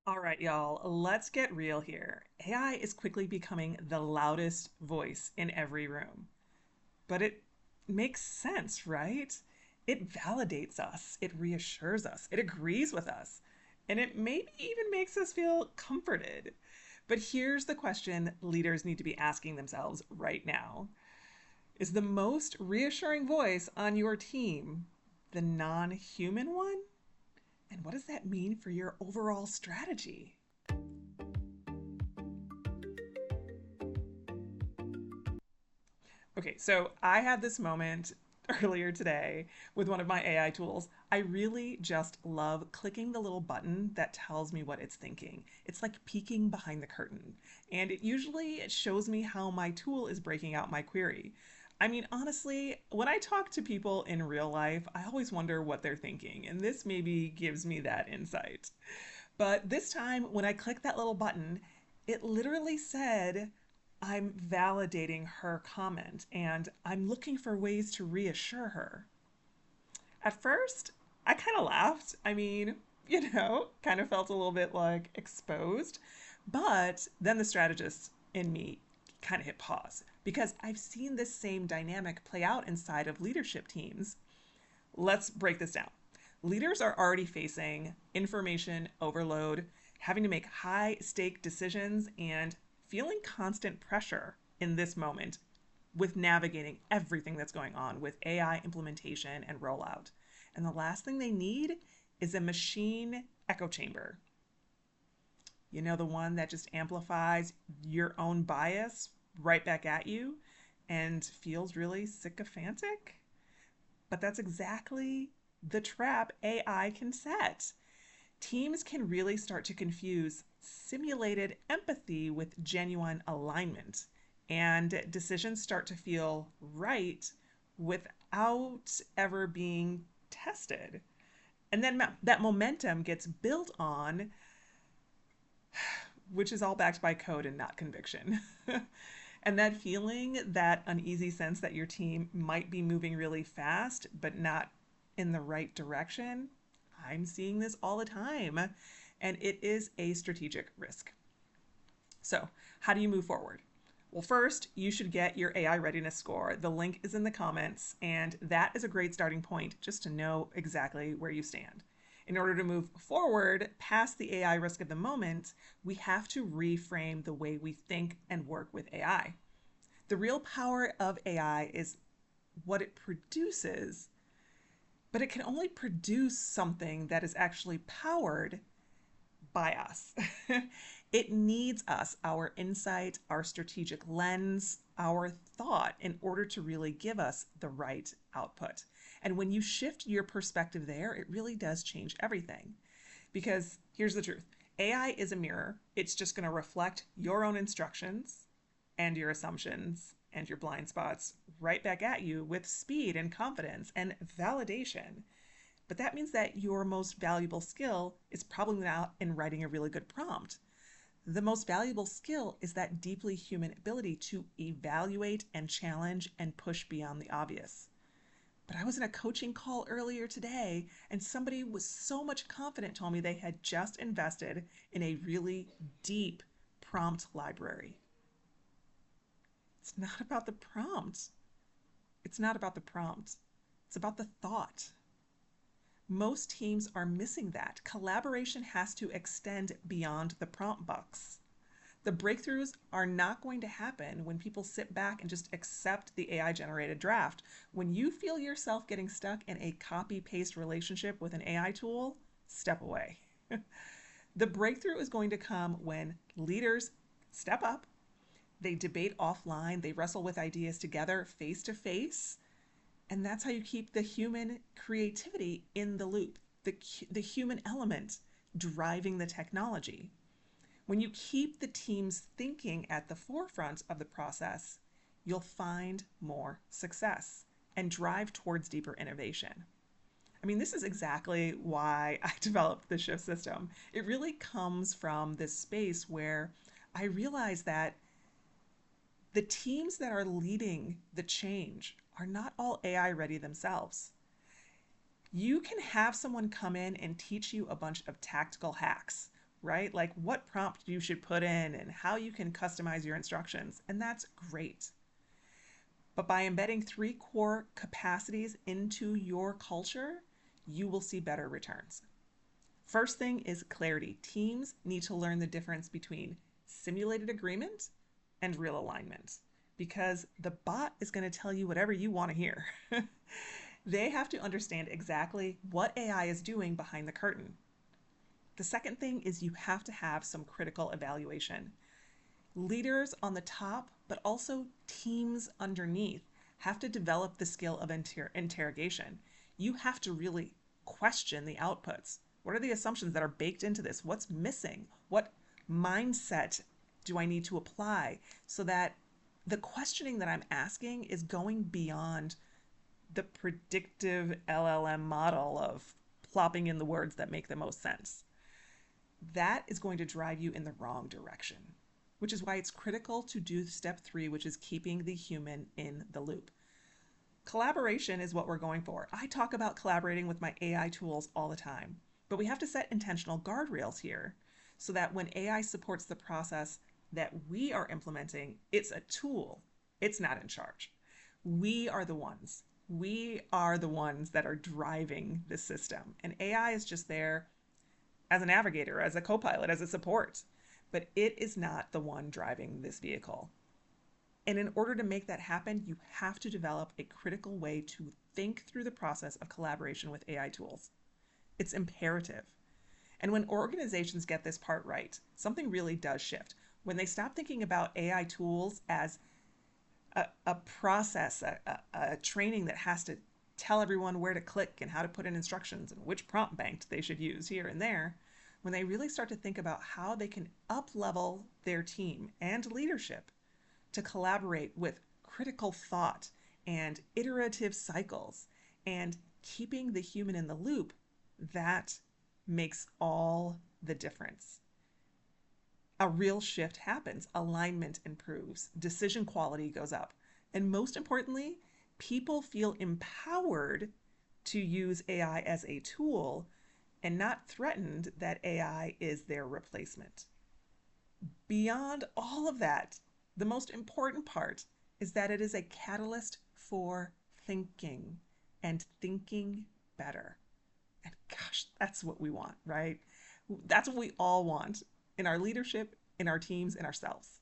All right, y'all, let's get real here. AI is quickly becoming the loudest voice in every room. But it makes sense, right? It validates us, it reassures us, it agrees with us, and it maybe even makes us feel comforted. But here's the question leaders need to be asking themselves right now. Is the most reassuring voice on your team the non human one? And what does that mean for your overall strategy? Okay, so I had this moment earlier today with one of my AI tools. I really just love clicking the little button that tells me what it's thinking. It's like peeking behind the curtain, and it shows me how my tool is breaking out my query. I mean, honestly, when I talk to people in real life, I always wonder what they're thinking, and this maybe gives me that insight. But this time, when I clicked that little button, it literally said, I'm validating her comment and I'm looking for ways to reassure her. At first, I kind of laughed. Kind of felt a little bit like exposed. But then the strategist in me kind of hit pause because I've seen this same dynamic play out inside of leadership teams. Let's break this down. Leaders are already facing information overload, having to make high stake decisions, and feeling constant pressure in this moment with navigating everything that's going on with AI implementation and rollout. And the last thing they need is a machine echo chamber. You know, the one that just amplifies your own bias right back at you and feels really sycophantic? But that's exactly the trap AI can set. Teams can really start to confuse simulated empathy with genuine alignment, and decisions start to feel right without ever being tested. And then that momentum gets built on, which is all backed by code and not conviction. And that feeling, that uneasy sense that your team might be moving really fast, but not in the right direction, I'm seeing this all the time. And it is a strategic risk. So, how do you move forward? Well, first, you should get your AI readiness score. The link is in the comments, and that is a great starting point just to know exactly where you stand. In order to move forward past the AI risk of the moment, we have to reframe the way we think and work with AI. The real power of AI is what it produces, but it can only produce something that is actually powered by us. It needs us, our insight, our strategic lens, our thought in order to really give us the right output. And when you shift your perspective there, it really does change everything. Because here's the truth: AI is a mirror, it's just going to reflect your own instructions and your assumptions and your blind spots right back at you with speed and confidence and validation. But that means that your most valuable skill is probably not in writing a really good prompt. The most valuable skill is that deeply human ability to evaluate and challenge and push beyond the obvious. But I was in a coaching call earlier today, and somebody with so much confidence told me they had just invested in a really deep prompt library. It's not about the prompt. It's not about the prompt. It's about the thought. Most teams are missing that. Collaboration has to extend beyond the prompt box. The breakthroughs are not going to happen when people sit back and just accept the AI generated draft. When you feel yourself getting stuck in a copy paste relationship with an AI tool, step away. The breakthrough is going to come when leaders step up, they debate offline, they wrestle with ideas together face to face, and that's how you keep the human creativity in the loop, the human element driving the technology. When you keep the teams thinking at the forefront of the process, you'll find more success and drive towards deeper innovation. I mean, this is exactly why I developed the shift system. It really comes from this space where I realize that the teams that are leading the change are not all AI ready themselves. You can have someone come in and teach you a bunch of tactical hacks, right? Like what prompt you should put in and how you can customize your instructions. And that's great. But by embedding three core capacities into your culture, you will see better returns. First thing is clarity. Teams need to learn the difference between simulated agreement and real alignment because the bot is going to tell you whatever you want to hear. They have to understand exactly what AI is doing behind the curtain. The second thing is you have to have some critical evaluation. Leaders on the top, but also teams underneath, have to develop the skill of interrogation. You have to really question the outputs. What are the assumptions that are baked into this? What's missing? What mindset do I need to apply so that the questioning that I'm asking is going beyond the predictive LLM model of plopping in the words that make the most sense? That is going to drive you in the wrong direction, which is why it's critical to do step 3, which is keeping the human in the loop. Collaboration is what we're going for. I talk about collaborating with my AI tools all the time, but we have to set intentional guardrails here so that when AI supports the process that we are implementing, it's a tool. It's not in charge. We are the ones. We are the ones that are driving the system. And AI is just there as a navigator, as a co-pilot, as a support, but it is not the one driving this vehicle. And in order to make that happen, you have to develop a critical way to think through the process of collaboration with AI tools. It's imperative. And when organizations get this part right, something really does shift. When they stop thinking about AI tools as a process, a training that has to tell everyone where to click and how to put in instructions and which prompt bank they should use here and there, when they really start to think about how they can up-level their team and leadership to collaborate with critical thought and iterative cycles and keeping the human in the loop, that makes all the difference. A real shift happens, alignment improves, decision quality goes up, and most importantly, people feel empowered to use AI as a tool and not threatened that AI is their replacement. Beyond all of that, the most important part is that it is a catalyst for thinking and thinking better. And gosh, that's what we want, right? That's what we all want in our leadership, in our teams, in ourselves.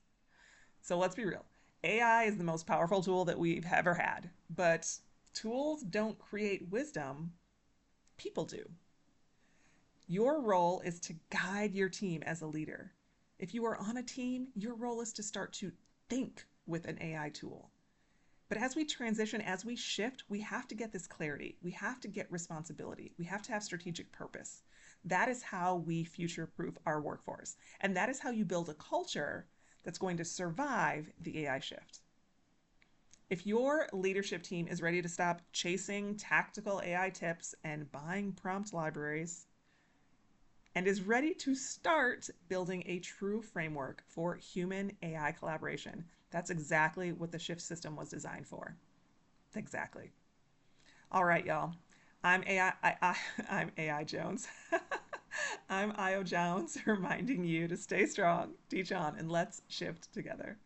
So let's be real. AI is the most powerful tool that we've ever had, but tools don't create wisdom, people do. Your role is to guide your team as a leader. If you are on a team, your role is to start to think with an AI tool. But as we transition, as we shift, we have to get this clarity. We have to get responsibility. We have to have strategic purpose. That is how we future-proof our workforce. And that is how you build a culture that's going to survive the AI shift. If your leadership team is ready to stop chasing tactical AI tips and buying prompt libraries, and is ready to start building a true framework for human AI collaboration, that's exactly what the Shift system was designed for. Exactly. All right, y'all. I'm I'm AI Jones. I'm Io Jones, reminding you to stay strong, teach on, and let's shift together.